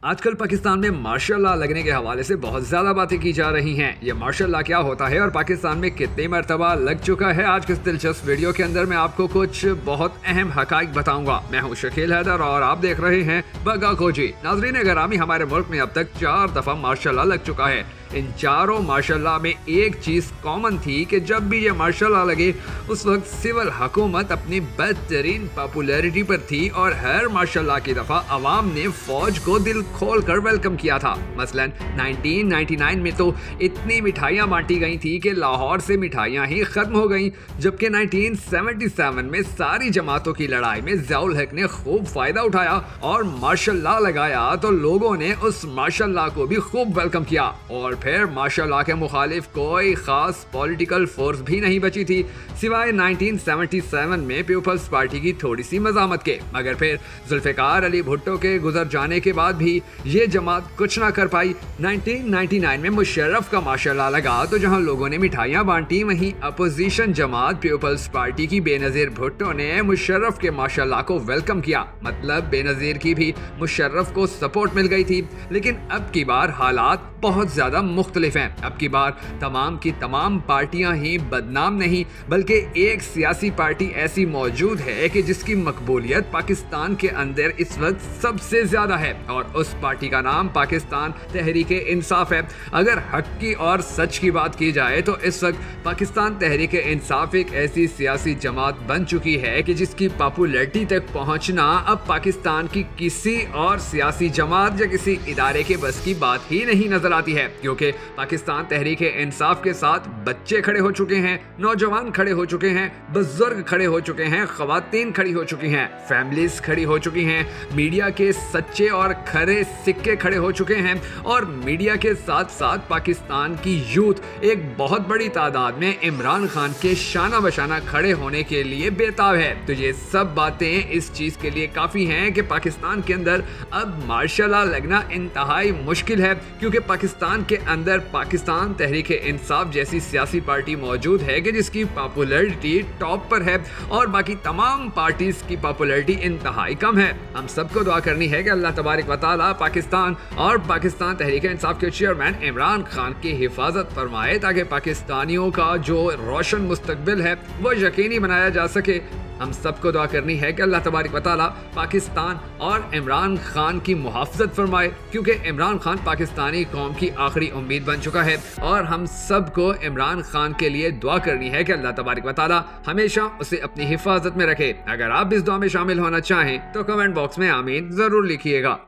आजकल पाकिस्तान में martial law लगने के हवाले से बहुत ज्यादा बातें की जा रही हैं। ये मार्शल लॉ क्या होता है और पाकिस्तान में कितनी मरतबा लग चुका है, आज के इस दिलचस्प वीडियो के अंदर मैं आपको कुछ बहुत अहम हकाइक बताऊंगा। मैं हूं शकील हैदर और आप देख रहे हैं बगा खोजी। नाजरीन गिरामी, हमारे मुल्क में अब तक 4 दफा मार्शल लॉ लग चुका है। इन चारों मार्शल लॉ में एक चीज कॉमन थी कि जब भी ये मार्शल लॉ लगे उस वक्त सिविल हुकूमत अपनी बेहतरीन पॉपुलैरिटी पर थी और हर मार्शल लॉ की दफा अवाम ने फौज को दिल खोल कर वेलकम किया था। मसलन 1999 में तो इतनी मिठाइयां बांटी गई थी कि लाहौर से मिठाइयां ही खत्म हो गईं, जबकि 1977 में सारी जमातों की लड़ाई में ज़ियाउल हक ने खूब फायदा उठाया और मार्शल लॉ लगाया तो लोगों ने उस मार्शल लॉ को भी खूब वेलकम किया। और फिर मार्शल लॉ के मुखालिफ कोई खास पॉलिटिकल फोर्स भी नहीं बची थी सिवाय 1977 में पीपल्स पार्टी की थोड़ी सी मजामत के। मगर फिर जुल्फिकार अली भुट्टो के गुजर जाने के बाद भी ये जमात कुछ ना कर पाई। 1999 में मुशर्रफ का मार्शल लॉ लगा तो जहां लोगों ने मिठाइयां बांटी, वहीं अपोजिशन जमात पीपल्स पार्टी की बेनजीर भुट्टो ने मुशर्रफ के मार्शल लॉ को वेलकम किया। मतलब बेनजीर की भी मुशर्रफ को सपोर्ट मिल गई थी। लेकिन अब की बार हालात बहुत ज्यादा मुख्तलिफ हैं। अब की बार तमाम की तमाम पार्टियां ही बदनाम नहीं, बल्कि एक सियासी पार्टी ऐसी मौजूद है कि जिसकी मकबूलियत पाकिस्तान के अंदर इस वक्त सबसे ज्यादा है और उस पार्टी का नाम पाकिस्तान तहरीके इंसाफ है। अगर हक की और सच की बात की जाए तो इस वक्त पाकिस्तान तहरीके इंसाफ एक ऐसी सियासी जमात बन चुकी है कि जिसकी पॉपुलैरिटी तक पहुंचना अब पाकिस्तान की किसी और सियासी जमात या किसी इदारे के बस की बात ही नहीं नजर आती है। क्योंकि पाकिस्तान तहरीके इंसाफ के साथ बच्चे खड़े हो चुके हैं, नौजवान खड़े हो चुके हैं, बुजुर्ग खड़े हो चुके हैं, खवातीन खड़ी हो चुकी हैं, फैमिलीज खड़ी हो चुकी हैं, मीडिया के सच्चे और खरे सिक्के खड़े हो चुके हैं और मीडिया के साथ साथ पाकिस्तान की यूथ एक बहुत बड़ी तादाद में इमरान खान के शाना बशाना खड़े होने के लिए बेताब है। तो ये सब बातें इस चीज के लिए काफी हैं कि पाकिस्तान के अंदर अब मार्शल लॉ लगना इंतहाई मुश्किल है, क्योंकि पाकिस्तान के अंदर पाकिस्तान तहरीके इंसाफ जैसी सियासी पार्टी मौजूद है कि जिसकी पॉपुलैरिटी टॉप पर है और बाकी तमाम पार्टीज की पॉपुलैरिटी इंतहाई कम है। हम सबको दुआ करनी है कि अल्लाह तबारक व तआला पाकिस्तान और पाकिस्तान तहरीके इंसाफ के चेयरमैन इमरान खान की हिफाजत फरमाए ताकि पाकिस्तानियों का जो रोशन मुस्तकबिल है वो यकीनी बनाया जा सके। हम सबको दुआ करनी है कि अल्लाह तबारक व तआला पाकिस्तान और इमरान खान की मुहाफ़ज़त फरमाए, क्योंकि इमरान खान पाकिस्तानी कौम की आखिरी उम्मीद बन चुका है और हम सबको इमरान खान के लिए दुआ करनी है कि अल्लाह तबारक व तआला हमेशा उसे अपनी हिफाजत में रखे। अगर आप इस दुआ में शामिल होना चाहें तो कमेंट बॉक्स में आमीन ज़रूर लिखिएगा।